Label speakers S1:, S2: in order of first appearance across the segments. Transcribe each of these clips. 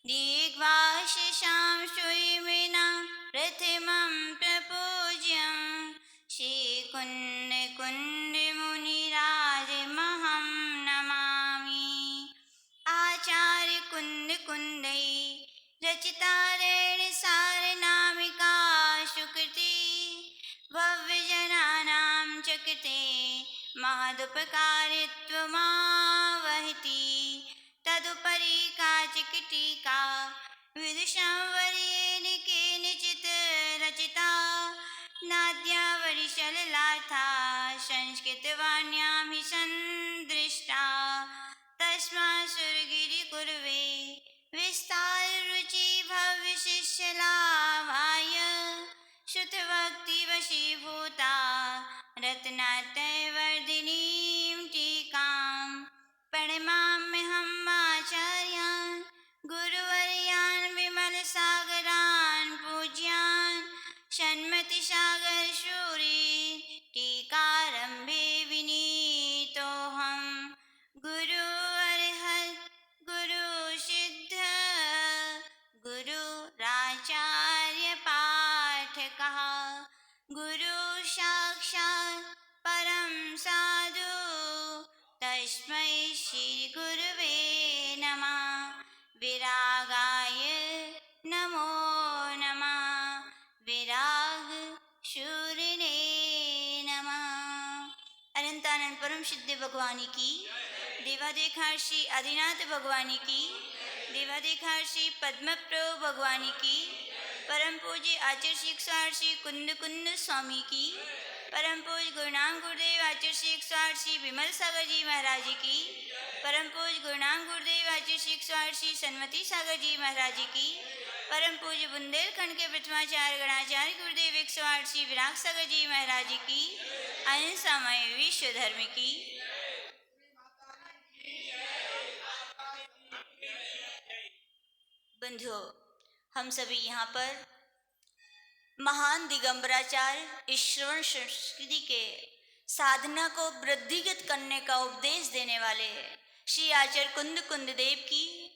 S1: दिग्वाशिषां श्रूयेमिना प्रथमं प्रपूज्यं श्रीकुन्दकुन्दमुनिराजमहं नमामि। आचार्यकुन्दकुन्दै रचितारेणसारनामिका सुकृति भव्यजनानां च कृते महदुपकारित्वमावहति। तदुपरि काचित् टीका विदुषां वर्येण केनचित् रचिता नाद्यावरिसरलार्था संस्कृतवाण्यां हि सन्दृष्टा। तस्मात् सुरगिरिकुर्वे विस्ताररुचि भव्यशिष्यलाभाय श्रुतभक्तिवशीभूता रत्नात्रयवर्धिनीं टीकां प्रणमाम्यहम् आचार्यान् गुरुवर्यान् विमलसागरान् पूज्यान् सन्मतिसागरशूरी टीकारम्भे विनीतोऽहम्। गुरुर्हर गुरुसिद्ध गुरुराचार्यपाठकः गुरु साक्षात् परं साधु तस्मै श्रीगुरुवे नमः। विरागाय नमो नमः। विराग शूरिणे नमः। अनंतानंद परम सिद्ध भगवानी की, देवाधिकार्षि आदिनाथ भगवानी की, देवाधिकार्षि पद्मप्रभु भगवानी की, परम पूज्य आचार्य श्री 108 कुंद कुंद स्वामी की, परम पूज्य गुरुनाम गुरुदेव आचार्य श्री 108 विमल सागर जी महाराज की, परम पूज्य गुरुनाम गुरुदेव आचार्य श्री 108 सन्मति सागर जी महाराज की, परम पूज्य बुंदेलखंड के प्रथमाचार्य गणाचार्य गुरुदेव 108 विराग सागर जी महाराज की, अहिंसामय विश्व धर्म की। बंधुओं, हम सभी यहाँ पर महान दिगंबराचार्य श्रवण संस्कृति के साधना को वृद्धिगत करने का उपदेश देने वाले हैं श्री आचार्य कुंद कुंद देव की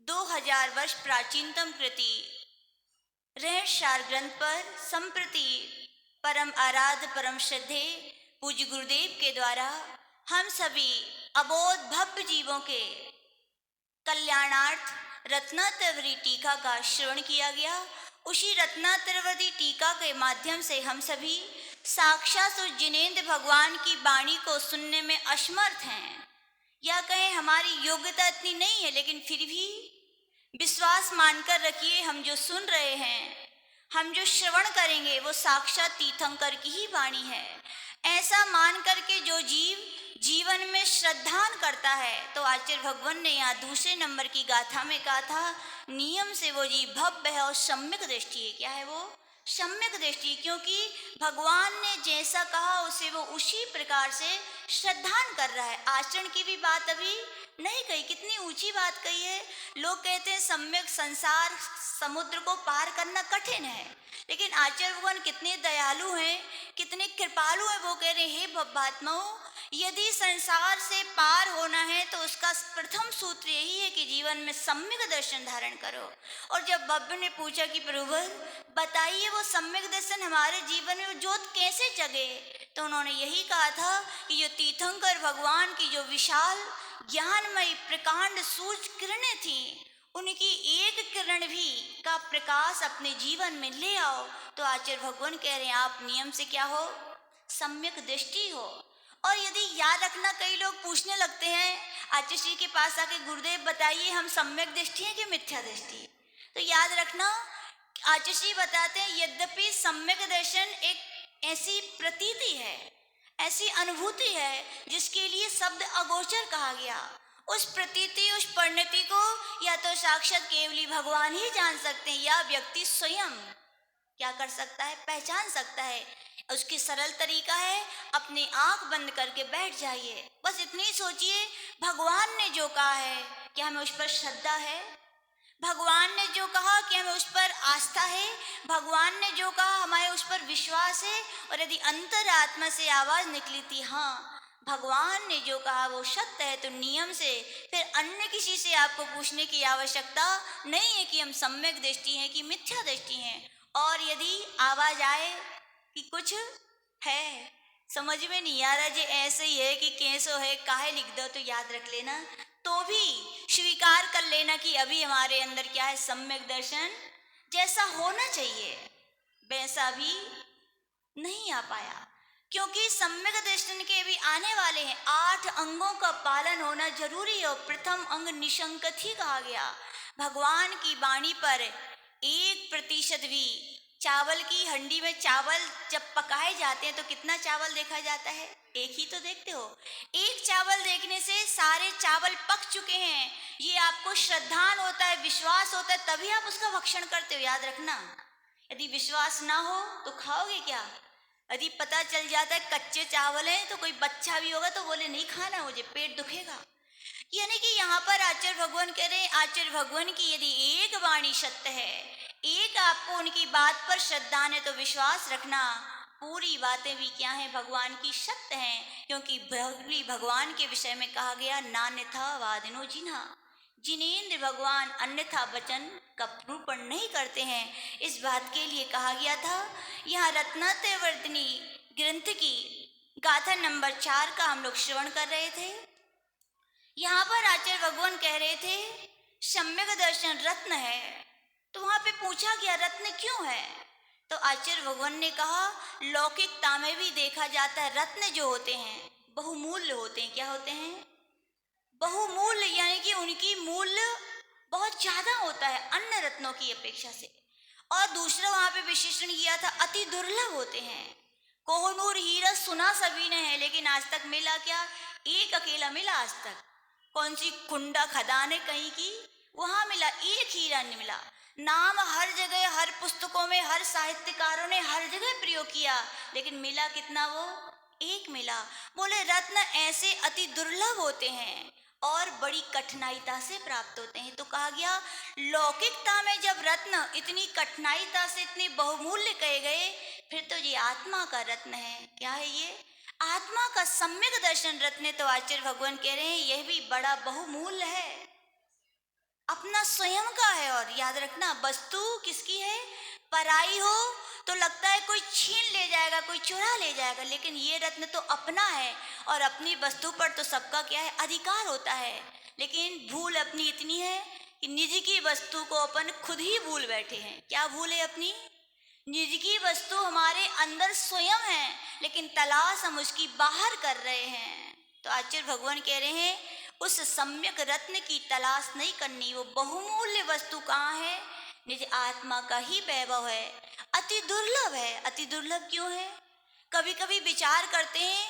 S1: 2000 वर्ष प्राचीनतम कृति रहस्यसार ग्रंथ पर संप्रति परम आराध्य परम श्रद्धे पूज्य गुरुदेव के द्वारा हम सभी अबोध भव्य जीवों के कल्याणार्थ रत्नात्रवरी टीका का श्रवण किया गया। उसी रत्नात्रवरी टीका के माध्यम से हम सभी साक्षात उस जिनेंद्र भगवान की वाणी को सुनने में असमर्थ हैं, या कहें हमारी योग्यता इतनी नहीं है, लेकिन फिर भी विश्वास मानकर रखिए, हम जो सुन रहे हैं, हम जो श्रवण करेंगे वो साक्षात तीर्थंकर की ही वाणी है। ऐसा मान करके जो जीव जीवन में श्रद्धान करता है, तो आचार्य भगवान ने यहाँ दूसरे नंबर की गाथा में कहा था, नियम से वो जीव भव्य है और सम्यक दृष्टि है। क्या है वो? सम्यक दृष्टि, क्योंकि भगवान ने जैसा कहा उसे वो उसी प्रकार से श्रद्धान कर रहा है। आचरण की भी बात अभी नहीं कही, कितनी ऊंची बात कही है। लोग कहते हैं सम्यक संसार समुद्र को पार करना कठिन है, लेकिन आचार्य भगवान कितने दयालु हैं, कितने कृपालु हैं। वो कह रहे हैं, हे भव्यात्माओं, यदि संसार से पार होना है तो उसका प्रथम सूत्र यही है कि जीवन में सम्यक दर्शन धारण करो। और जब भव्य ने पूछा कि प्रभु बताइए वो सम्यक दर्शन हमारे जीवन में ज्योत कैसे जगे, तो उन्होंने यही कहा था कि जो तीर्थंकर भगवान की जो विशाल ज्ञानमयी प्रकांड सूर्य किरणें थी, उनकी एक किरण भी का प्रकाश अपने जीवन में ले आओ। तो आचार्य भगवान कह रहे हैं, आप नियम से क्या हो? सम्यक दृष्टि हो। और यदि याद रखना, कई लोग पूछने लगते हैं आचार्य श्री के पास आके, गुरुदेव बताइए हम सम्यक दृष्टि है कि मिथ्या दृष्टि? तो याद रखना, आचार्य श्री बताते हैं, यद्यपि सम्यक दर्शन एक ऐसी प्रतीति है, ऐसी अनुभूति है जिसके लिए शब्द अगोचर कहा गया। उस प्रतीति, उस परिणति को या तो साक्षात केवली भगवान ही जान सकते हैं, या व्यक्ति स्वयं क्या कर सकता है? पहचान सकता है। उसकी सरल तरीका है, अपनी आंख बंद करके बैठ जाइए, बस इतनी सोचिए, भगवान ने जो कहा है क्या हमें उस पर श्रद्धा है? भगवान ने जो कहा कि हमें उस पर आस्था है? भगवान ने जो कहा हमारे उस पर विश्वास है? और यदि अंतरात्मा से आवाज निकली थी, हाँ भगवान ने जो कहा वो सत्य है, तो नियम से फिर अन्य किसी से आपको पूछने की आवश्यकता नहीं है कि हम सम्यक दृष्टि हैं कि मिथ्या दृष्टि हैं। और यदि आवाज आए कि कुछ है समझ में नहीं आ रहा, जे ऐसे ही है कि कैसो है काहे लिख दो, तो याद रख लेना, तो भी स्वीकार कर लेना कि अभी हमारे अंदर क्या है, सम्यक दर्शन जैसा होना चाहिए वैसा भी नहीं आ पाया। क्योंकि सम्यक दर्शन के भी आने वाले हैं, 8 अंगों का पालन होना जरूरी है। और प्रथम अंग निशंकत ही कहा गया। भगवान की वाणी पर 1% भी, चावल की हंडी में चावल जब पकाए जाते हैं तो कितना चावल देखा जाता है, एक ही तो देखते हो। एक चावल देखने से सारे चावल पक चुके हैं, ये आपको श्रद्धान होता है, विश्वास होता है, तभी आप उसका भक्षण करते हो, याद रखना। यदि विश्वास ना हो तो खाओगे क्या? यदि पता चल जाता है कच्चे चावल हैं तो कोई बच्चा भी होगा तो बोले नहीं खाना, मुझे पेट दुखेगा। यानी कि यहाँ पर आचार्य भगवान कह रहे हैं, आचार्य भगवान की यदि एक वाणी सत्य है, एक आपको उनकी बात पर श्रद्धा है, तो विश्वास रखना पूरी बातें भी क्या हैं, भगवान की सत्य हैं। क्योंकि भगवान के विषय में कहा गया, नान्यथा वादिनो जिन्हा, जिनेंद्र भगवान अन्यथा वचन का निरूपण नहीं करते हैं। इस बात के लिए कहा गया था। यहाँ रत्नात्रयवर्धिनी ग्रंथ की गाथा नंबर 4 का हम लोग श्रवण कर रहे थे। यहाँ पर आचार्य भगवान कह रहे थे सम्यक दर्शन रत्न है। तो वहां पे पूछा गया रत्न क्यों है, तो आचार्य भगवान ने कहा लौकिकता में भी देखा जाता है, रत्न जो होते हैं बहुमूल्य होते हैं। क्या होते हैं? बहुमूल्य, यानी कि उनकी मूल्य बहुत ज्यादा होता है अन्य रत्नों की अपेक्षा से। और दूसरा वहां पे विशेषण किया था अति दुर्लभ होते हैं। कोहनूर हीरा सुना सभी ने है, लेकिन आज तक मिला क्या? एक अकेला मिला आज तक। कौन सी कुंडा खदान है कहीं की, वहां मिला, एक हीरा नहीं मिला। नाम हर जगह, हर पुस्तकों में, हर साहित्यकारों ने हर जगह प्रयोग किया, लेकिन मिला कितना? वो एक मिला। बोले रत्न ऐसे अति दुर्लभ होते हैं और बड़ी कठिनाईता से प्राप्त होते हैं। तो कहा गया लौकिकता में जब रत्न इतनी कठिनाईता से इतने बहुमूल्य कहे गए, फिर तो ये आत्मा का रत्न है। क्या है ये? आत्मा का सम्यक दर्शन रत्न है। तो आचार्य भगवान कह रहे हैं यह भी बड़ा बहुमूल्य है, अपना स्वयं का है। और याद रखना वस्तु किसकी है? पराई हो तो लगता है कोई छीन ले जाएगा, कोई चुरा ले जाएगा, लेकिन ये रत्न तो अपना है। और अपनी वस्तु पर तो सबका क्या है? अधिकार होता है। लेकिन भूल अपनी इतनी है कि निज की वस्तु को अपन खुद ही भूल बैठे हैं। क्या भूल है अपनी? निज की वस्तु हमारे अंदर स्वयं है, लेकिन तलाश हम उसकी बाहर कर रहे हैं। तो आचार्य भगवान कह रहे हैं उस सम्यक रत्न की तलाश नहीं करनी। वो बहुमूल्य वस्तु कहाँ है? निज आत्मा का ही वैभव है, अति दुर्लभ है। अति दुर्लभ क्यों है? कभी कभी विचार करते हैं,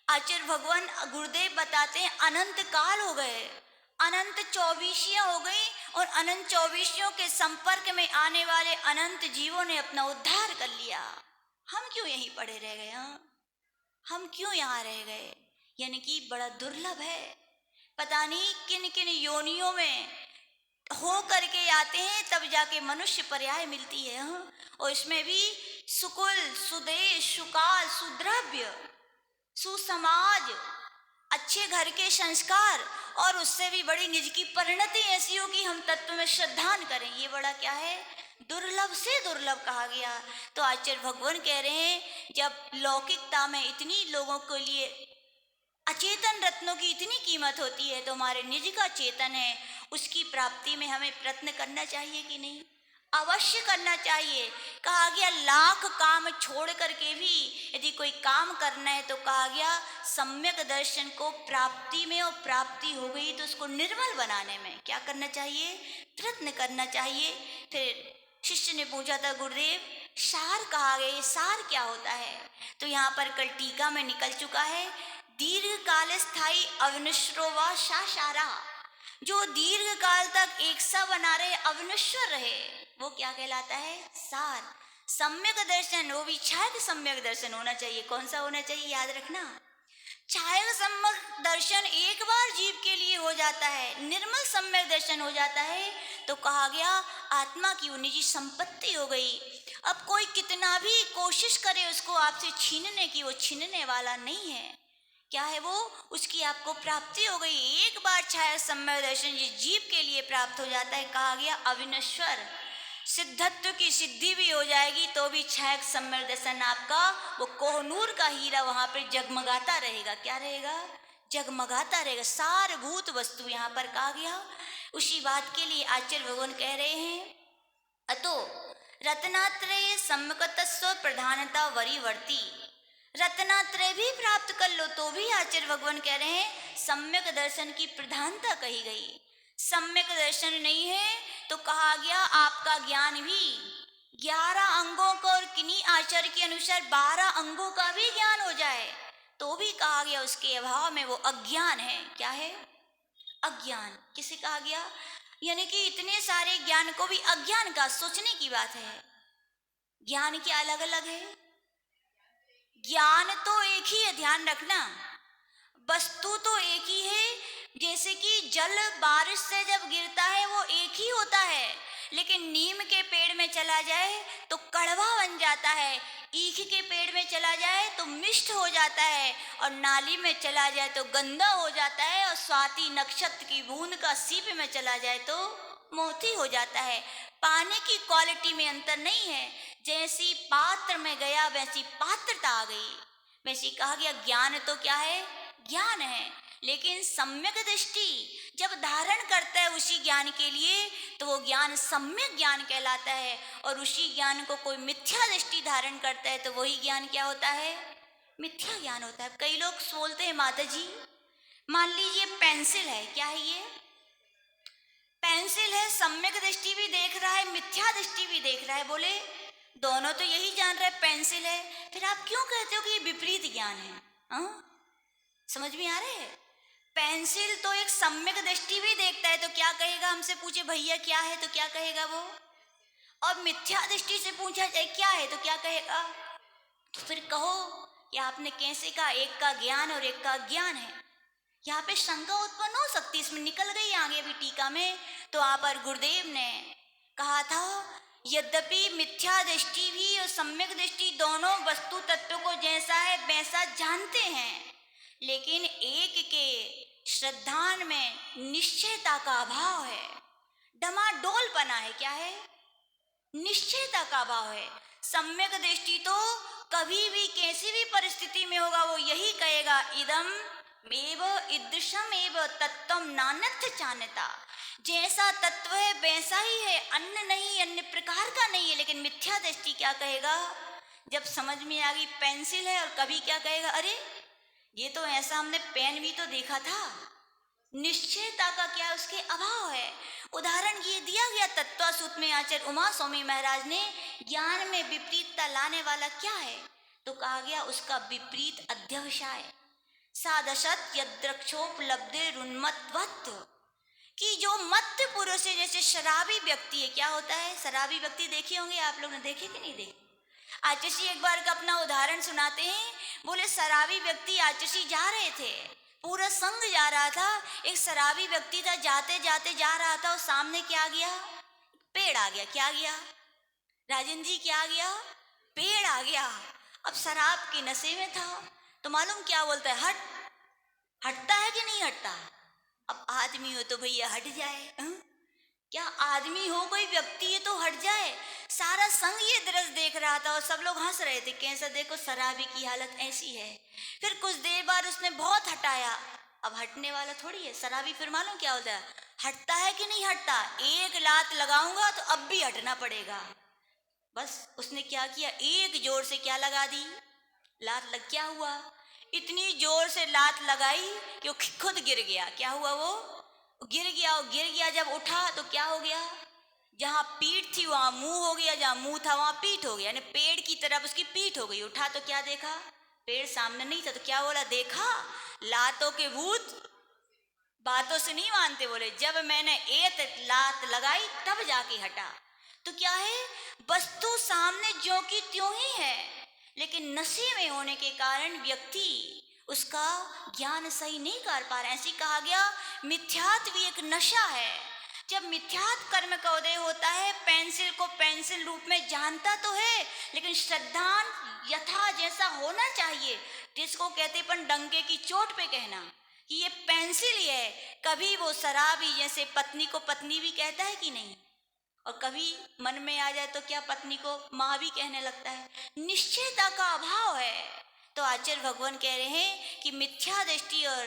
S1: आचार्य भगवान गुरुदेव बताते हैं अनंत काल हो गए, अनंत 24 हो गई, और अनंत 24 के संपर्क में आने वाले अनंत जीवों ने अपना उद्धार कर लिया। हम क्यों यहीं पड़े रह गए? हम क्यों यहाँ रह गए? यानी कि बड़ा दुर्लभ है। पता नहीं किन किन योनियों में हो करके आते हैं, तब जाके मनुष्य पर्याय मिलती है। और इसमें भी सुकुल, सुदेश, सुकाल, सुद्रव्य, सुसमाज, अच्छे घर के संस्कार, और उससे भी बड़ी निज की परिणति ऐसी हो कि हम तत्व में श्रद्धान करें। ये बड़ा क्या है? दुर्लभ से दुर्लभ कहा गया। तो आचार्य भगवान कह रहे हैं जब लौकिकता में इतनी लोगों के लिए अचेतन रत्नों की इतनी कीमत होती है, तो हमारे निज का चेतन है उसकी प्राप्ति में हमें प्रयत्न करना चाहिए कि नहीं? अवश्य करना चाहिए। कहा गया लाख काम छोड़ करके भी यदि कोई काम करना है तो कहा गया सम्यक दर्शन को प्राप्ति में, और प्राप्ति हो गई तो उसको निर्मल बनाने में क्या करना चाहिए? प्रयत्न करना चाहिए। फिर शिष्य ने पूछा था गुरुदेव सार कहा गया, सार क्या होता है? तो यहाँ पर कल टीका में निकल चुका है, दीर्घ काल स्थायी अविनश्वरो वा सारा, जो दीर्घ काल तक एक सा बना रहे, अविनश्वर रहे, वो क्या कहलाता है? सार। सम्यक दर्शन, वो भी छायक सम्यक दर्शन होना चाहिए। कौन सा होना चाहिए? याद रखना, छायक सम्यक दर्शन एक बार जीव के लिए हो जाता है, निर्मल सम्यक दर्शन हो जाता है, तो कहा गया आत्मा की वो निजी संपत्ति हो गई। अब कोई कितना भी कोशिश करे उसको आपसे छीनने की, वो छीनने वाला नहीं है। क्या है वो? उसकी आपको प्राप्ति हो गई। एक बार छाया सम्यक दर्शन जिस जीव के लिए प्राप्त हो जाता है, कहा गया अविनश्वर, सिद्धत्व की सिद्धि भी हो जाएगी तो भी छाया सम्यक दर्शन आपका वो कोहनूर का हीरा वहां पर जगमगाता रहेगा। क्या रहेगा? जगमगाता रहेगा। सारभूत वस्तु यहाँ पर कहा गया। उसी बात के लिए आचार्य भगवान कह रहे हैं, अतो रत्नात्रय सम्यकतस्व प्रधानता वरीवर्ती। रत्नात्रय भी प्राप्त कर लो तो भी आचार्य भगवान कह रहे हैं सम्यक दर्शन की प्रधानता कही गई। सम्यक दर्शन नहीं है तो कहा गया आपका ज्ञान भी 11 अंगों का और किन्हीं आचार्य के अनुसार 12 अंगों का भी ज्ञान हो जाए तो भी कहा गया उसके अभाव में वो अज्ञान है। क्या है? अज्ञान। किसे कहा गया? यानी कि इतने सारे ज्ञान को भी अज्ञान का सोचने की बात है। ज्ञान क्या अलग अलग है? ज्ञान तो एक ही है, ध्यान रखना। वस्तु तो एक ही है। जैसे कि जल बारिश से जब गिरता है वो एक ही होता है, लेकिन नीम के पेड़ में चला जाए तो कड़वा बन जाता है, ईख के पेड़ में चला जाए तो मिष्ट हो जाता है, और नाली में चला जाए तो गंदा हो जाता है, और स्वाति नक्षत्र की बूंद का सीप में चला जाए तो मोती हो जाता है। पानी की क्वालिटी में अंतर नहीं है। जैसी पात्र में गया वैसी पात्रता आ गई। वैसी कहा गया ज्ञान तो क्या है? ज्ञान है, लेकिन सम्यक दृष्टि जब धारण करता है उसी ज्ञान के लिए तो वो ज्ञान सम्यक ज्ञान कहलाता है, और उसी ज्ञान को कोई मिथ्या दृष्टि धारण करता है तो वही ज्ञान क्या होता है? मिथ्या ज्ञान होता है। कई लोग बोलते हैं माता जी, मान लीजिए पेंसिल है, क्या है ये? पेंसिल है, सम्यक दृष्टि भी देख रहा है, मिथ्या दृष्टि भी देख रहा है। बोले दोनों तो यही जान रहे पेंसिल है, फिर आप क्यों कहते हो कि ये विपरीत ज्ञान है? हाँ, समझ में आ रहे हैं? पेंसिल तो एक सम्यक दृष्टि भी देखता है तो क्या कहेगा? हमसे पूछे भैया क्या है तो क्या कहेगा वो? और मिथ्या दृष्टि से पूछा जाए क्या है तो क्या कहेगा? तो फिर कहो कि आपने कैसे कहा एक का ज्ञान और एक का अज्ञान है? यहाँ पे शंका उत्पन्न हो सकती, इसमें निकल गई आगे भी टीका में। तो आप और गुरुदेव ने कहा था यद्यपि मिथ्या दृष्टि भी और सम्यक दृष्टि दोनों वस्तु तत्व को जैसा है वैसा जानते हैं, लेकिन एक के श्रद्धान में निश्चयता का अभाव है, डमाडोलपना है। क्या है? निश्चयता का अभाव है। सम्यक दृष्टि तो कभी भी कैसी भी परिस्थिति में होगा वो यही कहेगा इदम एव ईदृशम एव तत्वम नान्यथ चान्यता। जैसा तत्व है वैसा ही है, अन्य नहीं, अन्य प्रकार का नहीं है। लेकिन मिथ्या दृष्टि क्या कहेगा? जब समझ में आ गई पेंसिल है, और कभी क्या कहेगा, अरे ये तो ऐसा हमने पेन भी तो देखा था। निश्चयता का क्या उसके अभाव है। उदाहरण ये दिया गया तत्व सूत्र में आचार्य उमा स्वामी महाराज ने, ज्ञान में विपरीतता लाने वाला क्या है? तो कहा गया उसका विपरीत अध्यवसाय। सादशत यद्रक्षोपलब्धे रुन्मत्वत्व, कि जो मत्त पुरुष है, जैसे शराबी व्यक्ति है, क्या होता है? शराबी व्यक्ति देखे होंगे आप लोग ने, देखे कि नहीं देखे? आचार्य एक बार का अपना उदाहरण सुनाते हैं। बोले शराबी व्यक्ति आचार्य जा रहे थे, पूरा संग जा रहा था। एक शराबी व्यक्ति था, जाते जाते जा रहा था और सामने क्या आ गया? पेड़ आ गया। क्या आ गया राजन जी? क्या आ गया? पेड़ आ गया। अब शराब के नशे में था तो मालूम क्या बोलता है? हट। हटता है कि नहीं हटता? अब आदमी हो तो भैया हट जाए। क्या आदमी हो, कोई व्यक्ति है तो हट जाए? सारा संग ये दृश्य देख रहा था और सब लोग हंस रहे थे, कैसा देखो शराबी की हालत ऐसी है। फिर कुछ देर बाद उसने बहुत हटाया, अब हटने वाला थोड़ी है शराबी। फिर मालूम क्या होता है? हटता है कि नहीं हटता? एक लात लगाऊंगा तो अब भी हटना पड़ेगा। बस उसने क्या किया? एक जोर से क्या लगा दी? लात लग। क्या हुआ? इतनी जोर से लात लगाई कि वो खुद गिर गया। क्या हुआ? वो गिर गया। और गिर गया जब उठा तो क्या हो गया? जहाँ पीठ थी वहाँ मुंह हो गया, जहाँ मुंह था वहाँ पीठ हो गया, यानी पेड़ की तरफ उसकी पीठ हो गई। उठा तो क्या देखा? पेड़ सामने नहीं था। तो क्या बोला? देखा लातों के भूत बातों से नहीं मानते। बोले जब मैंने एक लात लगाई तब जाके हटा। तो क्या है? वस्तु सामने ज्यों की त्यों ही है, लेकिन नशे में होने के कारण व्यक्ति उसका ज्ञान सही नहीं कर पा रहा। ऐसी कहा गया मिथ्यात्व भी एक नशा है। जब मिथ्यात्व कर्म का उदय होता है, पेंसिल को पेंसिल रूप में जानता तो है, लेकिन श्रद्धान यथा जैसा होना चाहिए जिसको कहते पण डंके की चोट पे कहना कि ये पेंसिल ही है। कभी वो शराबी जैसे पत्नी को पत्नी भी कहता है कि नहीं, और कभी मन में आ जाए तो क्या पत्नी को माँ भी कहने लगता है। निश्चयता का अभाव है। तो आचार्य भगवान कह रहे हैं कि मिथ्या दृष्टि और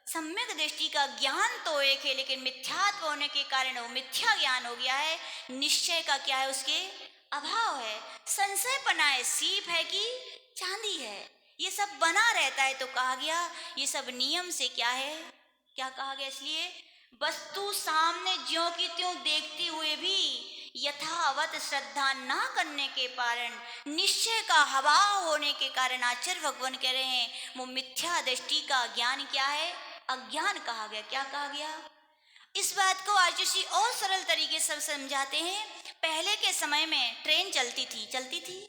S1: सम्यक दृष्टि का ज्ञान तो एक है, लेकिन मिथ्यात्व होने के कारण वो मिथ्या ज्ञान हो गया है। निश्चय का क्या है, उसके अभाव है। संशय पना है, सीप है कि चांदी है, ये सब बना रहता है। तो कहा गया ये सब नियम से क्या है, क्या कहा गया, इसलिए वस्तु सामने ज्यों की त्यों देखते हुए भी यथावत श्रद्धा ना करने के कारण, निश्चय का अभाव होने के कारण आचार्य भगवान कह रहे हैं वो मिथ्या दृष्टि का ज्ञान क्या है, अज्ञान कहा गया। क्या कहा गया, इस बात को आचार्य जी और सरल तरीके से समझाते हैं। पहले के समय में ट्रेन चलती थी।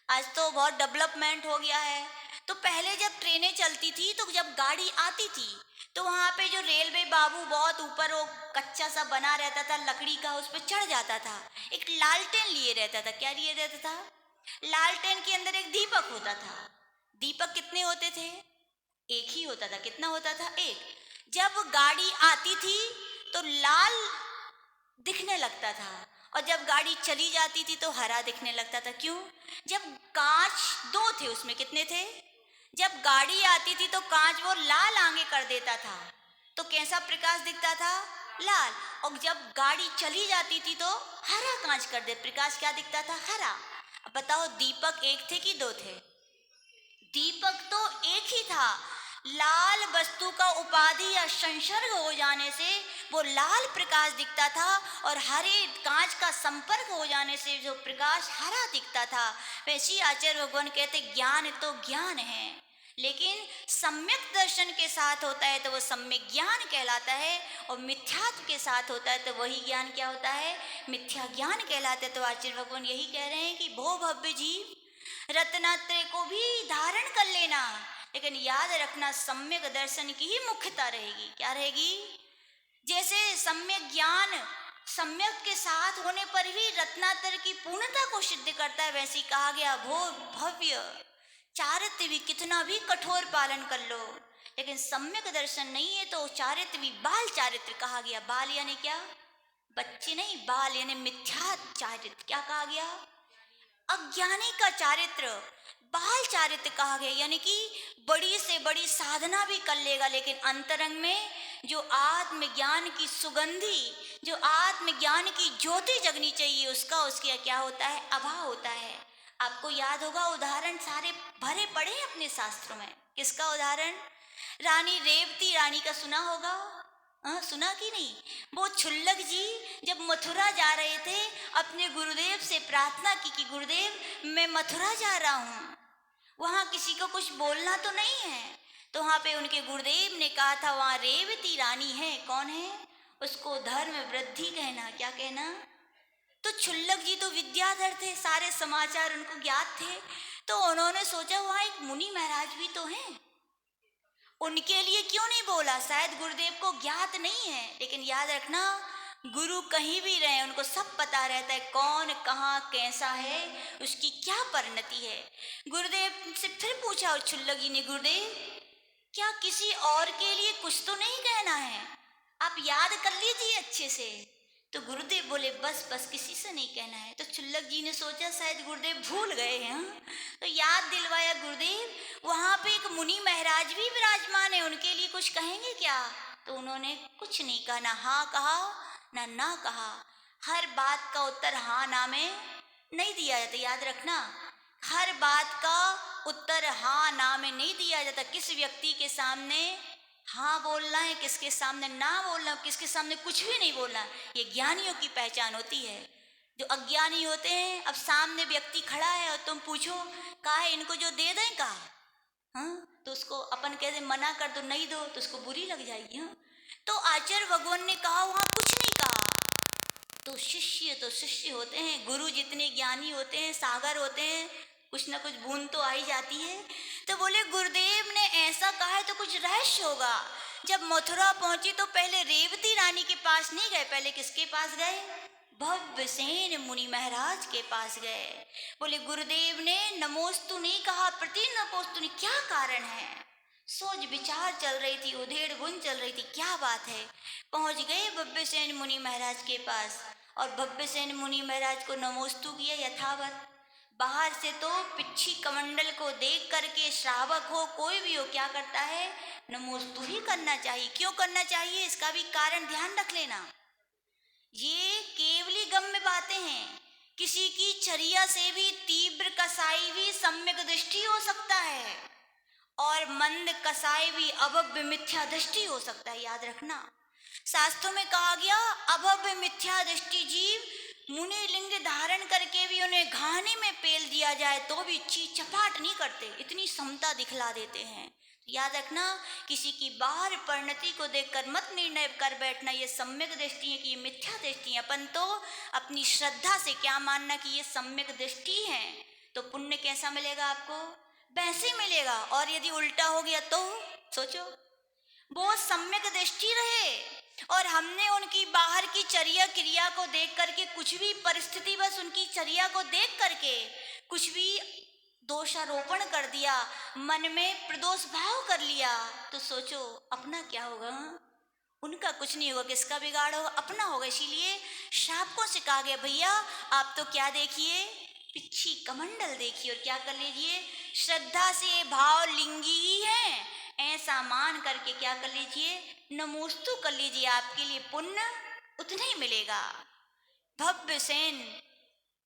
S1: आज तो बहुत डेवलपमेंट हो गया है। तो पहले जब ट्रेनें चलती थी तो जब गाड़ी आती थी तो वहाँ पे जो रेलवे बाबू बहुत ऊपर वो कच्चा सा बना रहता था लकड़ी का, उस पर चढ़ जाता था। एक लालटेन लिए रहता था। क्या लिए रहता था, लालटेन के अंदर एक दीपक होता था। दीपक कितने होते थे, एक ही होता था। कितना होता था, एक। जब गाड़ी आती थी तो लाल दिखने लगता था, और जब गाड़ी चली जाती थी तो हरा दिखने लगता था। क्यों, जब कांच दो थे, उसमें कितने थे, जब गाड़ी आती थी तो कांच वो लाल आगे कर देता था तो कैसा प्रकाश दिखता था, लाल। और जब गाड़ी चली जाती थी तो हरा कांच कर दे, प्रकाश क्या दिखता था, हरा। अब बताओ दीपक एक थे कि दो थे, दीपक तो एक ही था। लाल वस्तु का उपाधि या संसर्ग हो जाने से वो लाल प्रकाश दिखता था, और हरे कांच का संपर्क हो जाने से जो प्रकाश हरा दिखता था। वैसे ही आचार्य भगवान कहते ज्ञान तो ज्ञान है, लेकिन सम्यक दर्शन के साथ होता है तो वो सम्यक ज्ञान कहलाता है, और मिथ्यात्व के साथ होता है तो वही ज्ञान क्या होता है, मिथ्या ज्ञान कहलाता है। तो आचार्य भगवान यही कह रहे हैं कि भो भव्य जीव रत्नात्रय को भी धारण कर लेना, लेकिन याद रखना सम्यक दर्शन की ही मुख्यता रहेगी। क्या रहेगी, जैसे सम्यक ज्ञान सम्यक के साथ होने पर ही रत्नात्र की पूर्णता को सिद्ध करता है, वैसे कहा गया भो भव्य चारित्र भी कितना भी कठोर पालन कर लो, लेकिन सम्यक दर्शन नहीं है तो चारित्र भी बाल चारित्र कहा गया। बाल यानी क्या, बच्चे नहीं, बाल यानी मिथ्या चारित्र। क्या कहा गया, अज्ञानी का चारित्र बाल चारित्र कहा गया। यानी कि बड़ी से बड़ी साधना भी कर लेगा, लेकिन अंतरंग में जो आत्मज्ञान की सुगंधी, जो आत्मज्ञान की ज्योति जगनी चाहिए, उसका उसके क्या होता है, अभाव होता है। आपको याद होगा उदाहरण सारे भरे पड़े हैं अपने शास्त्रों में। किसका उदाहरण, रानी रेवती रानी का सुना होगा, सुना कि नहीं। वो छुल्लक जी जब मथुरा जा रहे थे, अपने गुरुदेव से प्रार्थना की कि गुरुदेव मैं मथुरा जा रहा हूँ, वहाँ किसी को कुछ बोलना तो नहीं है। तो वहाँ पे उनके गुरुदेव ने कहा था वहाँ रेवती रानी है। कौन है, उसको धर्म वृद्धि कहना। क्या कहना, तो छुल्लक जी तो विद्याधर थे, सारे समाचार उनको ज्ञात थे। तो उन्होंने सोचा वहाँ एक मुनि महाराज भी तो हैं, उनके लिए क्यों नहीं बोला। शायद गुरुदेव को ज्ञात नहीं है, लेकिन याद रखना गुरु कहीं भी रहे उनको सब पता रहता है कौन कहाँ कैसा है, उसकी क्या परिणति है। गुरुदेव से फिर पूछा और छुल्लक जी ने, गुरुदेव क्या किसी और के लिए कुछ तो नहीं कहना है, आप याद कर लीजिए अच्छे से। तो गुरुदेव बोले बस बस किसी से नहीं कहना है। तो छुल्लक जी ने सोचा शायद गुरुदेव भूल गए हैं, तो याद दिलवाया गुरुदेव वहाँ पे एक मुनि महाराज भी विराजमान है, उनके लिए कुछ कहेंगे क्या। तो उन्होंने कुछ नहीं कहा, ना हाँ कहा ना ना कहा। हर बात का उत्तर हाँ ना में नहीं दिया जाता, याद रखना। हर बात का उत्तर हाँ ना में नहीं दिया जाता। किस व्यक्ति के सामने हाँ बोलना है, किसके सामने ना बोलना, किसके सामने कुछ भी नहीं बोलना, ये ज्ञानियों की पहचान होती है। जो अज्ञानी होते हैं, अब सामने व्यक्ति खड़ा है और तुम पूछो कहा है इनको जो दे दें का, हाँ, तो उसको अपन कहते मना कर दो, नहीं दो तो उसको बुरी लग जाएगी। हाँ, तो आचार्य भगवान ने कहा वहाँ कुछ नहीं कहा। तो शिष्य होते हैं, गुरु जितने ज्ञानी होते हैं, सागर होते हैं, कुछ ना कुछ बूंद तो आई जाती है। तो बोले गुरुदेव ने ऐसा कहा है तो कुछ रहस्य होगा। जब मथुरा पहुंची तो पहले रेवती रानी के पास नहीं गए, पहले किसके पास गए, भव्यसेन मुनि महाराज के पास गए। बोले गुरुदेव ने नमोस्तु नहीं कहा, प्रति नमोस्तु नहीं, क्या कारण है? सोच विचार चल रही थी, उधेड़ बुन चल रही थी, क्या बात है? पहुंच गए भव्यसेन मुनि महाराज के पास और भव्यसेन मुनि महाराज को नमोस्तु किया यथावत। बाहर से तो पिच्छी कमंडल को देख करके श्रावक हो कोई भी हो क्या करता है, नमोस्तु ही करना चाहिए। क्यों करना चाहिए, इसका भी कारण ध्यान रख लेना। ये केवली गम्य बातें हैं। किसी की चर्या से भी तीव्र कसाई भी सम्यक दृष्टि हो सकता है और मंद कसाई भी अभव्य मिथ्या दृष्टि हो सकता है, याद रखना। शास्त्रों में कहा गया अभव्य मिथ्या दृष्टि जीव मुनि लिंग धारण करके भी उन्हें घानी में पेल दिया जाए तो भी चीज चपाट नहीं करते, इतनी समता दिखला देते हैं। याद रखना, किसी की बाहर परिणति को देखकर मत निर्णय कर बैठना ये सम्यक दृष्टि है कि ये मिथ्या दृष्टि है। अपन तो अपनी श्रद्धा से क्या मानना कि ये सम्यक दृष्टि है, तो पुण्य कैसा मिलेगा आपको, वैसे मिलेगा। और यदि उल्टा हो गया तो सोचो, वो सम्यक दृष्टि रहे और हमने उनकी बाहर की चर्या क्रिया को देख करके कुछ भी परिस्थिति बस उनकी चर्या को देख करके कुछ भी दोषारोपण कर दिया, मन में प्रदोष भाव कर लिया, तो सोचो अपना क्या होगा? उनका कुछ नहीं होगा, किसका बिगाड़ होगा? अपना होगा। इसीलिए शापकों से कहा गया भैया आप तो क्या देखिए, पिच्छी कमंडल देखिए और क्या कर लीजिए, श्रद्धा से भाव लिंगी ही है ऐसा मान करके क्या कर लीजिए, नमोस्तु कर लीजिए, आपके लिए पुण्य उतना ही मिलेगा। भव्यसेन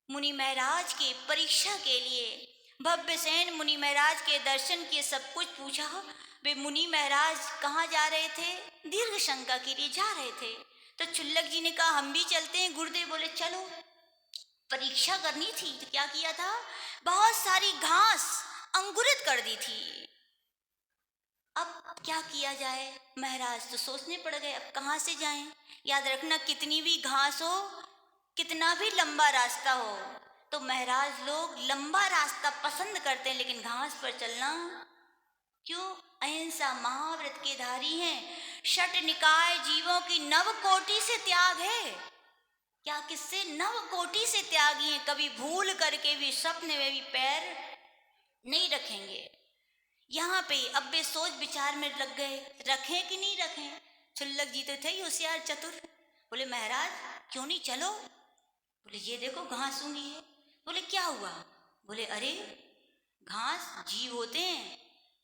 S1: मुनि महाराज के परीक्षा के लिए भव्यसेन मुनि महाराज के दर्शन किए, सब कुछ पूछा। वे मुनि महाराज कहाँ जा रहे थे, दीर्घ शंका के लिए जा रहे थे। तो चुल्लक जी ने कहा हम भी चलते हैं। गुरुदेव बोले चलो, परीक्षा करनी थी। तो क्या किया था, बहुत सारी घास अंकुरित कर दी थी। अब क्या किया जाए, महाराज तो सोचने पड़ गए अब कहाँ से जाएं। याद रखना, कितनी भी घास हो, कितना भी लंबा रास्ता हो, तो महाराज लोग लंबा रास्ता पसंद करते हैं, लेकिन घास पर चलना क्यों? अहिंसा महाव्रत के धारी हैं, षट निकाय जीवों की नव कोटि से त्याग है। क्या किससे? नव कोटि से त्यागी हैं, कभी भूल करके भी स्वप्न में भी पैर नहीं रखेंगे। यहाँ पे अब वे सोच विचार में लग गए, रखें कि नहीं रखें। चुल्लक जी तो थे ही होशियार चतुर, बोले महाराज क्यों नहीं, चलो। बोले ये देखो घास सूंघी है। बोले क्या हुआ? बोले अरे घास जीव होते हैं।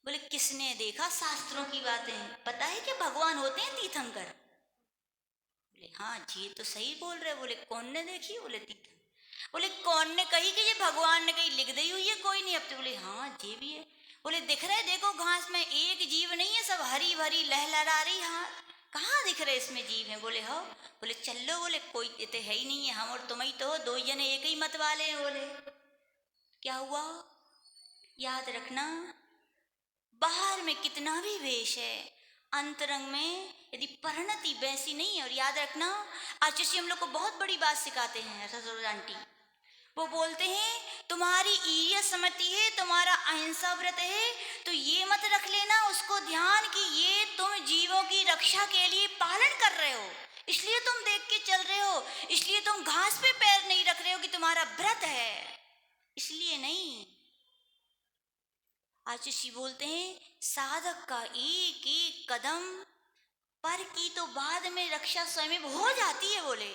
S1: बोले किसने देखा, शास्त्रों की बातें, पता है कि भगवान होते हैं तीर्थंकर। बोले हाँ जी तो सही बोल रहे। बोले कौन ने देखी? बोले तीर्थंकर। बोले कौन ने कही कि ये भगवान ने कहीं लिख दी हुई है कोई नहीं? अब तो बोले हाँ ये भी है। बोले दिख रहे देखो घास में एक जीव नहीं है, सब हरी भरी लहलहा रही, हाँ कहाँ दिख रहे इसमें जीव है? बोले हो। बोले चल लो। बोले कोई तो है ही नहीं है, हम और तुम ही तो हो, दो जने एक ही मत वाले हैं। बोले क्या हुआ? याद रखना, बाहर में कितना भी वेश है, अंतरंग में यदि परिणति वैसी नहीं है। और याद रखना, आचार्य हम लोग को बहुत बड़ी बात सिखाते हैं ससुर आंटी, वो बोलते हैं तुम्हारी ईर्ष्या समति है, तुम्हारा अहिंसा व्रत है, तो ये मत रख लेना उसको ध्यान कि ये तुम जीवों की रक्षा के लिए पालन कर रहे हो, इसलिए तुम देख के चल रहे हो, इसलिए तुम घास पे पैर नहीं रख रहे हो कि तुम्हारा व्रत है, इसलिए नहीं। आचार्य बोलते हैं साधक का एक एक कदम पर की तो बाद में रक्षा स्वयं हो जाती है। बोले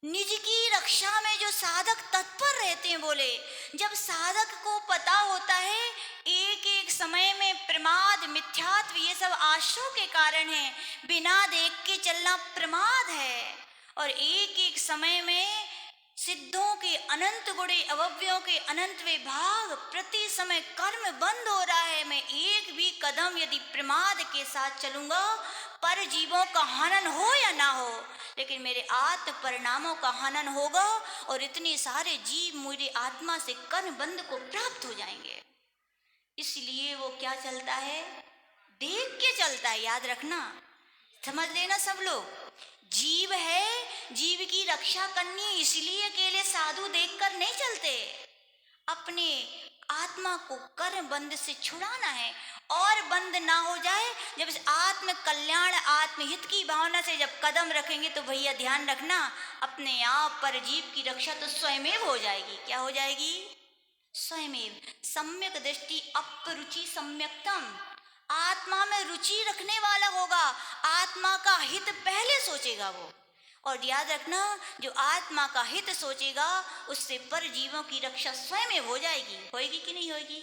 S1: निज की रक्षा में जो साधक तत्पर रहते हैं, बोले जब साधक को पता होता है एक एक समय में प्रमाद मिथ्यात्व ये सब आश्रयों के कारण है, बिना देख के चलना प्रमाद है, और एक एक समय में सिद्धों के अनंत गुणे अवयवों के अनंत विभाग प्रति समय कर्म बंद हो रहा है। मैं एक भी कदम यदि प्रमाद के साथ चलूंगा, पर जीवों का हनन हो या ना हो, लेकिन मेरे आत्म परिणामों का हनन होगा और इतने सारे जीव मेरे आत्मा से कर्म बंध को प्राप्त हो जाएंगे। इसलिए वो क्या चलता है, देख के चलता है। याद रखना, समझ लेना सब लोग, जीव है, जीव की रक्षा करनी है, इसलिए अकेले साधु देखकर नहीं चलते, अपने आत्मा को कर्म बंध से छुड़ाना है और बंद ना हो जाए। जब इस आत्म कल्याण आत्महित की भावना से जब कदम रखेंगे तो भैया ध्यान रखना, अपने आप पर जीव की रक्षा तो स्वयमेव हो जाएगी। क्या हो जाएगी? स्वयमेव। सम्यक दृष्टि अपरुचि सम्यक्तम, आत्मा में रुचि रखने वाला होगा, आत्मा का हित पहले सोचेगा वो। और याद रखना, जो आत्मा का हित सोचेगा उससे पर जीवों की रक्षा स्वयं हो जाएगी। होएगी कि नहीं होएगी?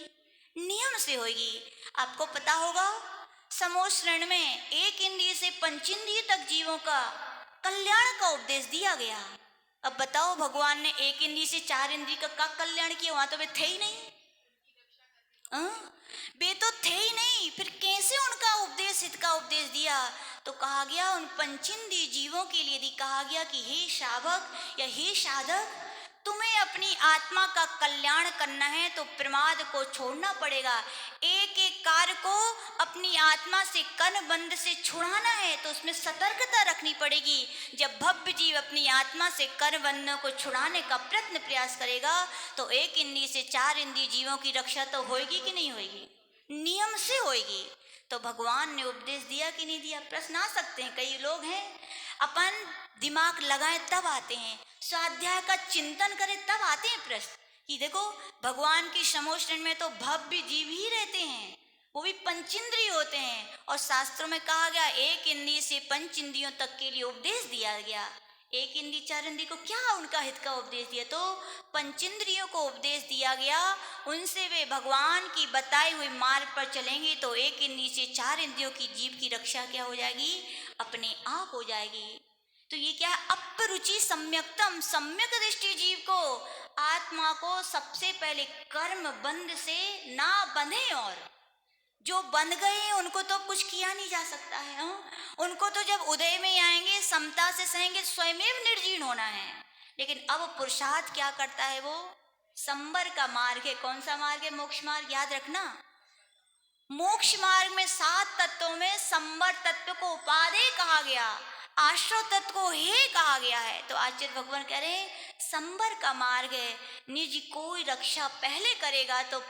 S1: नियम से होएगी। आपको पता होगा समोश्रण में एक इंद्रिय से पंचेंद्रिय तक जीवों का कल्याण का उपदेश दिया गया। अब बताओ, भगवान ने एक इंद्रिय से चार इंद्रिय का कल्याण किया? वहां तो वे थे ही नहीं। वे तो थे ही नहीं, फिर कैसे उनका उपदेश हित का उपदेश दिया? तो कहा गया उन पंचेंद्रिय जीवों के लिए यदि कहा गया कि हे शावक या हे साधक, तुम्हें अपनी आत्मा का कल्याण करना है तो प्रमाद को छोड़ना पड़ेगा। एक एक कार्य को अपनी आत्मा से कर्मबंध से छुड़ाना है तो उसमें सतर्कता रखनी पड़ेगी। जब भव्य जीव अपनी आत्मा से कर्मबंधों को छुड़ाने का प्रयत्न प्रयास करेगा तो एक इंद्रिय से चार इंद्रिय जीवों की रक्षा तो होगी कि नहीं होगी? नियम से होगी। तो भगवान ने उपदेश दिया कि नहीं दिया? प्रश्न आ सकते हैं। कई लोग हैं अपन दिमाग लगाएं तब आते हैं, स्वाध्याय का चिंतन करें तब आते हैं प्रश्न कि देखो भगवान की समोश्रण में तो भव्य जीव ही रहते हैं, वो भी पंचेंद्रिय होते हैं। और शास्त्रों में कहा गया एक इंद्रिय से पंच इंद्रियों तक के लिए उपदेश दिया गया। एक इंद्रिय चार इंद्रिय को क्या उनका हित का उपदेश दिया? तो पंचेंद्रियों को उपदेश दिया गया। उनसे वे भगवान की बताई हुई मार्ग पर चलेंगे तो एक इंद्रिय से चार इंद्रियों की जीव की रक्षा क्या हो जाएगी? अपने आप हो जाएगी। तो ये क्या है? अपरुचि सम्यक्तम, सम्यक दृष्टि जीव को, आत्मा को सबसे पहले कर्म बंध से ना बंधे। और जो बंध गए हैं उनको तो कुछ किया नहीं जा सकता है। उनको तो जब उदय में आएंगे समता से सहेंगे, स्वयमेव निर्जीर्ण होना है। लेकिन अब पुरुषार्थ क्या करता है? वो संबर का मार्ग है। कौन सा मार्ग है? मोक्ष मार्ग। याद रखना, मोक्ष मार्ग में 7 तत्वों में संबर तत्व को उपादेय कहा गया, आश्रय तत्व को हे कहा गया है। तो आचार्य भगवान कह रहे हैं संबर का मार्ग है। निज कोई रक्षा पहले करेगा तो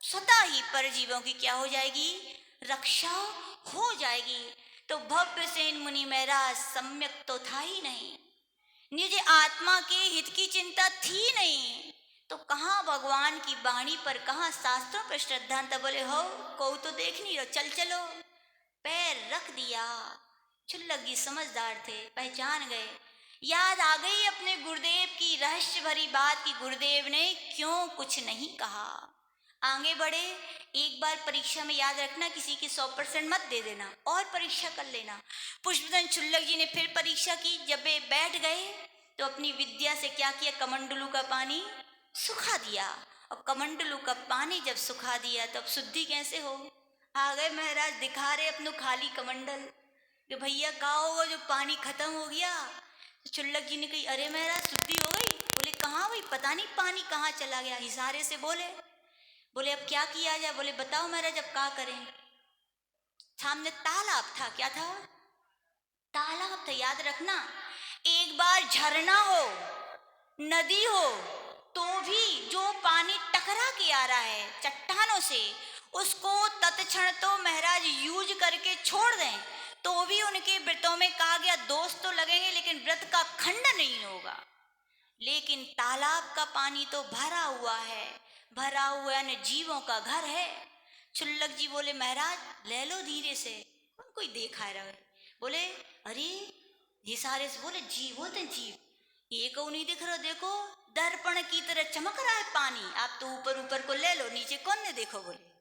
S1: स्वतः ही पर जीवों की क्या हो जाएगी? रक्षा हो जाएगी। तो भव्य सेन मुनि महाराज सम्यक तो था ही नहीं, निज आत्मा के हित की चिंता थी नहीं, तो कहाँ भगवान की वाणी पर, कहाँ शास्त्रों पर श्रद्धा? तब बोले हो को तो देख नहीं रहो, चल चलो। पैर रख दिया। क्षुल्लक जी समझदार थे, पहचान गए। याद आ गई अपने गुरुदेव की रहस्य भरी बात की गुरुदेव ने क्यों कुछ नहीं कहा। आगे बढ़े। एक बार परीक्षा में याद रखना किसी की 100% मत दे देना और परीक्षा कर लेना। पुष्पदन क्षुल्लक जी ने फिर परीक्षा की। जब वे बैठ गए तो अपनी विद्या से क्या किया? कमंडलू का पानी सुखा दिया। और कमंडलू का पानी जब सुखा दिया तो अब शुद्धि कैसे हो? आ गए महाराज दिखा रहे अपनो खाली कमंडल कि भैया कहा होगा जो पानी खत्म हो गया। तो क्षुल्लक जी ने कही अरे महाराज शुद्धि हो गई? बोले कहाँ भाई, पता नहीं पानी कहाँ चला गया। इशारे से बोले अब क्या किया जाए? बोले बताओ महाराज अब क्या करें? सामने तालाब था। क्या था? तालाब था। याद रखना, एक बार झरना हो, नदी हो, तो भी जो पानी टकरा के आ रहा है चट्टानों से, उसको तत्क्षण तो महाराज यूज करके छोड़ दें तो भी उनके व्रतों में कहा गया दोष तो लगेंगे लेकिन व्रत का खंडन नहीं होगा। लेकिन तालाब का पानी तो भरा हुआ है, भरा हुआ न जीवों का घर है। क्षुल्लक जी बोले महाराज ले लो धीरे से, कौन कोई देखा रहे? बोले अरे ये सारे से बोले जीव होते जीव, ये को नहीं दिख रहा, देखो दर्पण की तरह चमक रहा है पानी, आप तो ऊपर ऊपर को ले लो, नीचे कौन ने देखो? बोले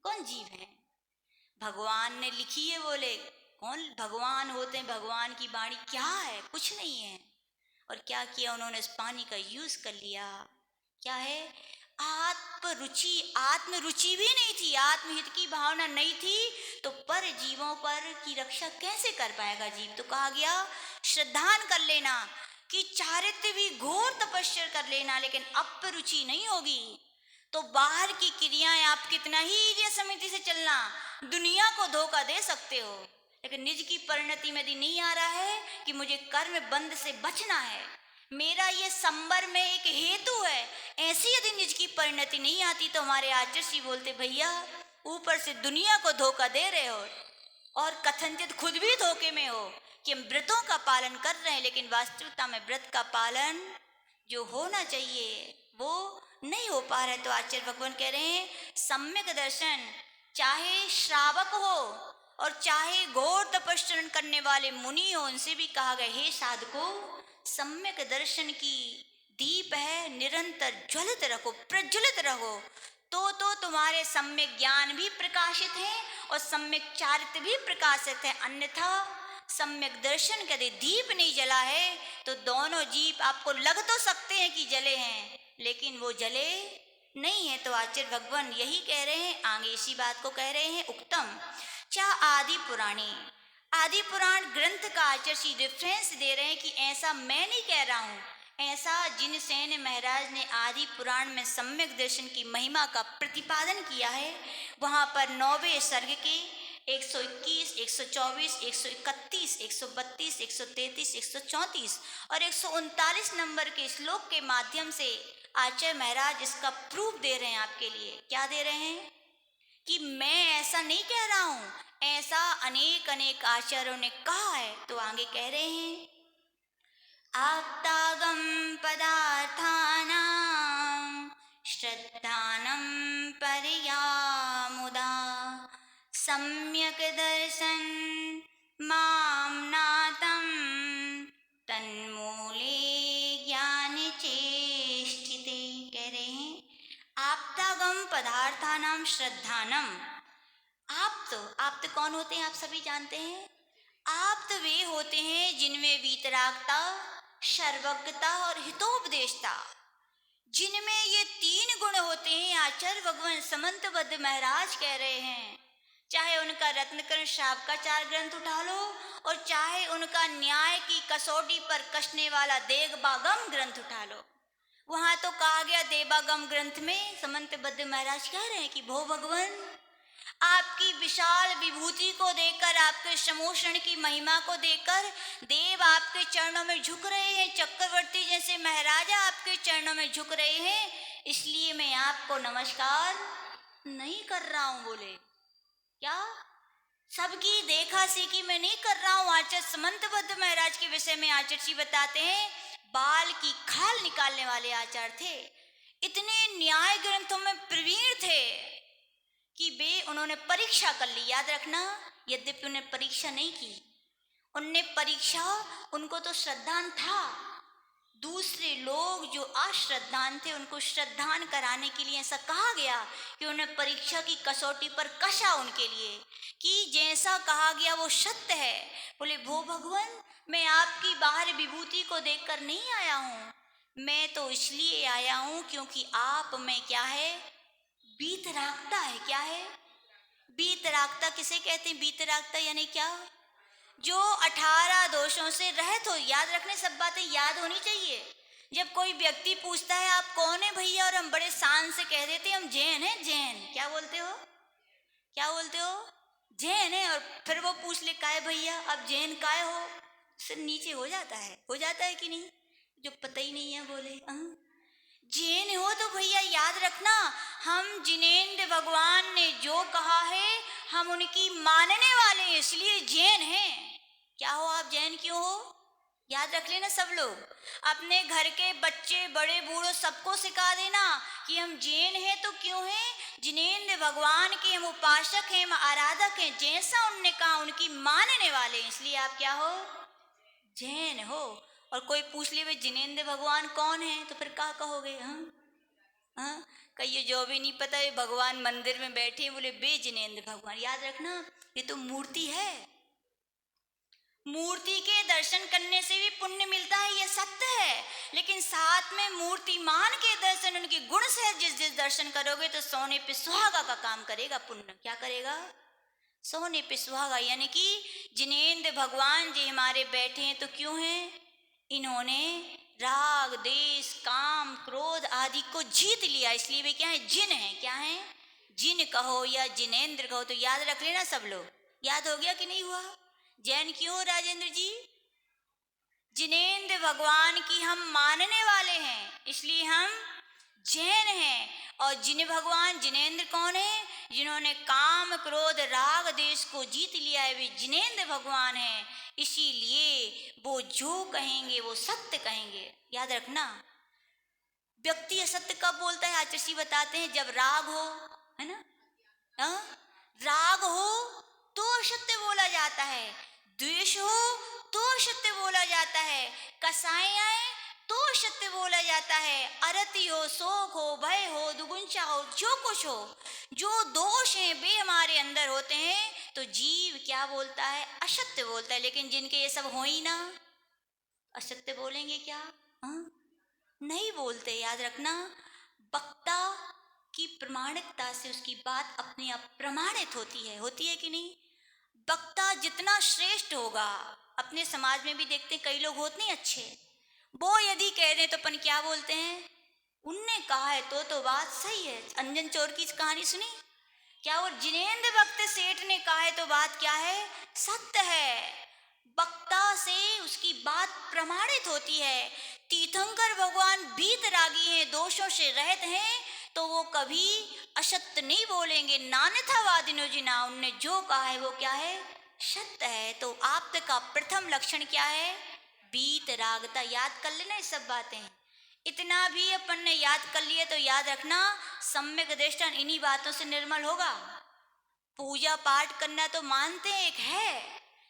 S1: कौन जीव है? भगवान ने लिखी है। बोले कौन भगवान होते हैं? भगवान की वाणी क्या है? कुछ नहीं है। और क्या किया उन्होंने? इस पानी का यूज कर लिया। क्या है? आत्मरुचि, आत्मरुचि भी नहीं थी, आत्महित की भावना नहीं थी, तो पर जीवों पर की रक्षा कैसे कर पाएगा जीव? तो कहा गया श्रद्धान कर लेना कि चारित्र्य भी घोर तपस्या कर लेना, लेकिन अपरुचि नहीं होगी तो बाहर की क्रियाएं आप कितना ही इर्य समिति से चलना, दुनिया को धोखा दे सकते हो, लेकिन निज की परिणति में यदि नहीं आ रहा है कि मुझे कर्म बंध से बचना है, मेरा ये संबर में एक हेतु है, ऐसी यदि निज की परिणति नहीं आती तो हमारे आचार्य जी बोलते भैया ऊपर से दुनिया को धोखा दे रहे हो और कथनचित खुद भी धोखे में हो कि हम व्रतों का पालन कर रहे हैं, लेकिन वास्तविकता में व्रत का पालन जो होना चाहिए वो नहीं हो पा रहा है। तो आचार्य भगवान कह रहे हैं सम्यक दर्शन, चाहे श्रावक हो और चाहे घोर तपस्या करने वाले मुनि हो, उनसे भी कहा गया हे साधको, सम्यक दर्शन की दीप है, निरंतर ज्वलित रखो, प्रज्वलित रहो, तो तुम्हारे सम्यक ज्ञान भी प्रकाशित है और सम्यक चारित्र भी प्रकाशित है। अन्यथा सम्यक दर्शन के यदि दीप नहीं जला है तो दोनों दीप आपको लग तो सकते हैं कि जले हैं, लेकिन वो जले नहीं है। तो आचार्य भगवान यही कह रहे हैं, आगे इसी बात को कह रहे हैं। उक्तम चा आदि पुराणी, आदि पुराण ग्रंथ का आचार्य श्री रेफरेंस दे रहे हैं कि ऐसा मैं नहीं कह रहा हूँ, ऐसा जिनसेन महाराज ने आदि पुराण में सम्यक दर्शन की महिमा का प्रतिपादन किया है। वहाँ पर 9वें सर्ग के 121, 124, 131, 132, 133, 134 और 139 नंबर के श्लोक के माध्यम से आचार्य महाराज इसका प्रूफ दे रहे हैं आपके लिए। क्या दे रहे हैं कि मैं ऐसा नहीं कह रहा हूँ, ऐसा अनेक अनेक आचार्यों ने कहा है। तो आगे कह रहे हैं आप्तागम पदार्थानां श्रद्धानं पर्यामुदा सम्यक दर्शन मां नातं तन्मूले ज्ञान चेष्टिते। कह रहे हैं आप्तागम पदार्थानां श्रद्धानम। आप्त कौन होते हैं आप सभी जानते हैं। आप्त वे होते हैं जिनमें वीतरागता, सर्वज्ञता और हितोपदेशता, जिनमें ये 3 गुण होते हैं। आचार्य भगवान समंतबद्ध महाराज कह रहे हैं, चाहे उनका रत्नकरण शावकाचार ग्रंथ उठा लो और चाहे उनका न्याय की कसौटी पर कसने वाला देवबागम ग्रंथ उठा लो, वहां तो कहा गया देवागम ग्रंथ में समंतबद्ध महाराज कह रहे हैं कि भो भगवान, आपकी विशाल विभूति को देखकर, आपके समोषण की महिमा को देखकर देव आपके चरणों में झुक रहे हैं, चक्रवर्ती जैसे महाराजा आपके चरणों में झुक रहे हैं, इसलिए मैं आपको नमस्कार नहीं कर रहा हूं। बोले क्या सबकी देखा सीखी मैं नहीं कर रहा हूं। आचार्य समंतबद्ध महाराज के विषय में आचार्य जी बताते हैं बाल की खाल निकालने वाले आचार्य थे, इतने न्याय ग्रंथों में प्रवीण थे कि उन्होंने परीक्षा कर ली। याद रखना, यद्यपि उन्होंने परीक्षा नहीं की, उनने परीक्षा, उनको तो श्रद्धान था, दूसरे लोग जो अश्रद्धान थे उनको श्रद्धान कराने के लिए ऐसा कहा गया कि उन्हें परीक्षा की कसौटी पर कसा उनके लिए कि जैसा कहा गया वो सत्य है। बोले भो भगवान, मैं आपकी बाहर विभूति को देखकर नहीं आया हूँ, मैं तो इसलिए आया हूँ क्योंकि आप में क्या है, बीतरागता है। क्या है बीतरागता? किसे कहते हैं बीतरागता? यानी क्या, जो 18 दोषों से रहित हो। याद रखने, सब बातें याद होनी चाहिए। जब कोई व्यक्ति पूछता है आप कौन है भैया, और हम बड़े शान से कह देते हैं हम जैन हैं। जैन क्या बोलते हो, क्या बोलते हो, जैन है। और फिर वो पूछ ले काहे भैया आप जैन काहे हो, सिर नीचे हो जाता है कि नहीं, जो पता ही नहीं है बोले जैन हो तो भैया याद रखना, हम जिनेंद्र भगवान ने जो कहा है हम उनकी मानने वाले हैं, इसलिए जैन हैं। क्या हो आप, जैन क्यों हो, याद रख लेना सब लोग। अपने घर के बच्चे बड़े बूढ़ों सबको सिखा देना कि हम जैन हैं तो क्यों हैं, जिनेंद्र भगवान के हम उपासक हैं, हम आराधक हैं, जैसा उनने कहा उनकी मानने वाले हैं, इसलिए आप क्या हो, जैन हो। और कोई पूछ ले वे जिनेंद्र भगवान कौन है तो फिर क्या कहोगे, हाँ कहिए जो भी नहीं पता ये भगवान मंदिर में बैठे, बोले बे जिनेंद्र भगवान। याद रखना ये तो मूर्ति है, मूर्ति के दर्शन करने से भी पुण्य मिलता है, ये सत्य है, लेकिन साथ में मूर्तिमान के दर्शन, उनके गुण से जिस दर्शन करोगे तो सोने पे सुहागा का काम करेगा पुण्य। क्या करेगा, सोने पे सुहागा। यानी कि जिनेंद्र भगवान जी हमारे बैठे हैं तो क्यों हैं, इन्होंने राग देश काम क्रोध आदि को जीत लिया, इसलिए वे क्या है, जिन है। क्या है, जिन कहो या जिनेंद्र कहो। तो याद रख लेना सब लोग, याद हो गया कि नहीं हुआ। जैन क्यों हो राजेंद्र जी, जिनेंद्र भगवान की हम मानने वाले हैं, इसलिए हम जैन हैं। और जिन भगवान जिनेंद्र कौन है, जिन्होंने काम क्रोध राग देश को जीत लिया है, वे जिनेंद्र भगवान हैं। इसीलिए वो जो कहेंगे वो सत्य कहेंगे। याद रखना, व्यक्ति असत्य कब बोलता है? आचार्य जी बताते हैं, जब राग हो, है ना? राग हो तो असत्य बोला जाता है, द्वेष हो तो असत्य बोला जाता है, कसाई आए तो असत्य बोला जाता है, अरति हो, शोक हो, भय हो, दुगुंचा हो, जो कुछ हो, जो दोष हैं वे हमारे अंदर होते हैं तो जीव क्या बोलता है? असत्य बोलता है। लेकिन जिनके ये सब हो ही ना, असत्य बोलेंगे क्या? हाँ, नहीं बोलते। याद रखना, वक्ता की प्रमाणिकता से उसकी बात अपने आप प्रमाणित होती है कि नहीं? वक्ता जितना श्रेष्ठ होगा, अपने समाज में भी देखते कई लोग होते नहीं अच्छे, वो यदि कह दें तो अपन क्या बोलते हैं? उनने कहा है तो बात सही है। अंजन चोर की कहानी सुनी क्या? वो जिनेंद्र भक्त सेठ ने कहा है तो बात क्या है? सत्य है। वक्ता से उसकी बात प्रमाणित होती है। तीर्थंकर भगवान वीतरागी हैं, दोषों से रहित हैं, तो वो कभी असत्य नहीं बोलेंगे। नान्यथा वादिनो जिना, उनने जो कहा है वो क्या है? सत्य है। तो आप का प्रथम लक्षण क्या है? वीतरागता। याद कर लेना ये सब बातें। इतना भी अपन ने याद कर लिया तो याद रखना, सम्यक दृष्टि इन्हीं बातों से निर्मल होगा। पूजा पाठ करना तो मानते हैं एक है,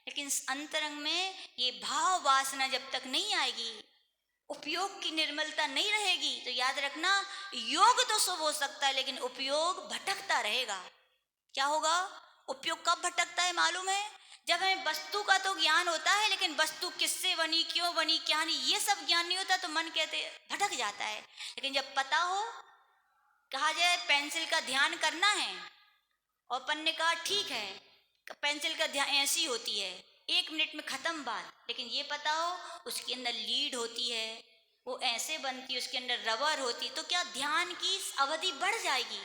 S1: लेकिन अंतरंग में ये भाव वासना जब तक नहीं आएगी, उपयोग की निर्मलता नहीं रहेगी, तो याद रखना, योग तो शुभ हो सकता है लेकिन उपयोग भटकता रहेगा। क्या होगा? उपयोग कब भटकता है मालूम है? जब हमें वस्तु का तो ज्ञान होता है, लेकिन वस्तु किससे बनी, क्यों बनी, क्या नहीं, ये सब ज्ञान नहीं होता तो मन कहते भटक जाता है। लेकिन जब पता हो, कहा जाए पेंसिल का ध्यान करना है और अपन ने कहा ठीक है, पेंसिल का ध्यान ऐसी होती है, 1 मिनट में खत्म बात, लेकिन ये पता हो उसके अंदर लीड होती है, वो ऐसे बनती है, उसके अंदर रबर होती है, तो क्या ध्यान की अवधि बढ़ जाएगी,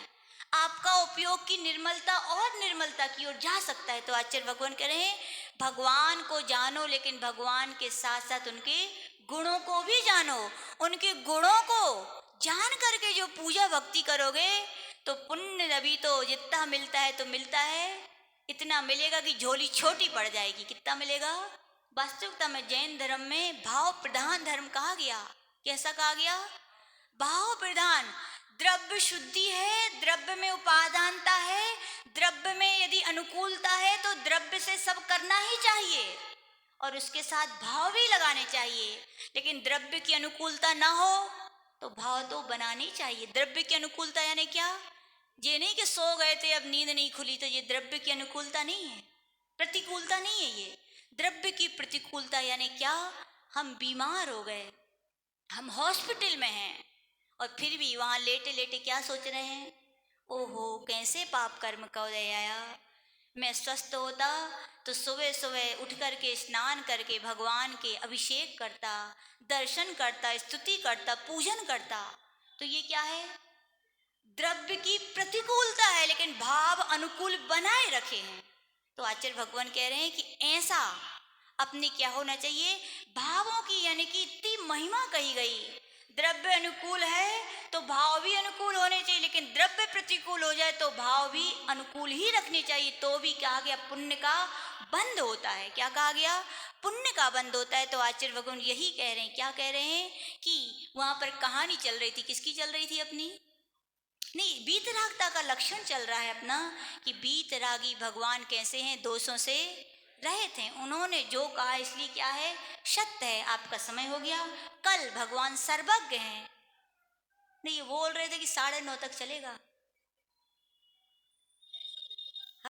S1: आपका उपयोग की निर्मलता और निर्मलता की ओर जा सकता है। तो आचार्य भगवान कह रहे हैं, भगवान को जानो, लेकिन भगवान के साथ साथ उनके गुणों को भी जानो। उनके गुणों को जान करके जो पूजा भक्ति करोगे तो पुण्य अभी तो जितना मिलता है तो मिलता है, इतना मिलेगा कि झोली छोटी पड़ जाएगी। कितना मिलेगा? वास्तविकता में जैन धर्म में भाव प्रधान धर्म कहा गया। कैसा कहा गया? भाव प्रधान। द्रव्य शुद्धि है, द्रव्य में उपादानता है, द्रव्य में यदि अनुकूलता है तो द्रव्य से सब करना ही चाहिए और उसके साथ भाव भी लगाने चाहिए। लेकिन द्रव्य की अनुकूलता ना हो तो भाव तो बनानी चाहिए। द्रव्य की अनुकूलता यानी क्या? ये नहीं कि सो गए थे अब नींद नहीं खुली, तो ये द्रव्य की अनुकूलता नहीं है, प्रतिकूलता नहीं है। ये द्रव्य की प्रतिकूलता यानी क्या? हम बीमार हो गए, हम हॉस्पिटल में हैं और फिर भी वहां लेटे लेटे क्या सोच रहे हैं? ओहो, कैसे पाप कर्म कर आया, मैं स्वस्थ होता तो सुबह सुबह उठ करके स्नान करके भगवान के अभिषेक करता, दर्शन करता, स्तुति करता, पूजन करता। तो ये क्या है? द्रव्य की प्रतिकूलता है, लेकिन भाव अनुकूल बनाए रखे हैं। तो आचार्य भगवान कह रहे हैं कि ऐसा अपने क्या होना चाहिए? भावों की यानी कि इतनी महिमा कही गई। द्रव्य अनुकूल है तो भाव भी अनुकूल होने चाहिए, लेकिन द्रव्य प्रतिकूल हो जाए तो भाव भी अनुकूल ही रखने चाहिए। तो भी कहा गया पुण्य का बंध होता है। क्या कहा गया? पुण्य का बंध होता है। तो आचार्य भगवान यही कह रहे हैं। क्या कह रहे हैं? कि वहां पर कहानी चल रही थी। किसकी चल रही थी? अपनी नहीं, वीतरागता का लक्षण चल रहा है अपना, कि वीतरागी भगवान कैसे हैं? दोषों से रहित हैं। उन्होंने जो कहा इसलिए क्या है? सत्य है। आपका समय हो गया। कल भगवान सर्वज्ञ हैं। नहीं, ये बोल रहे थे कि 9:30 तक चलेगा।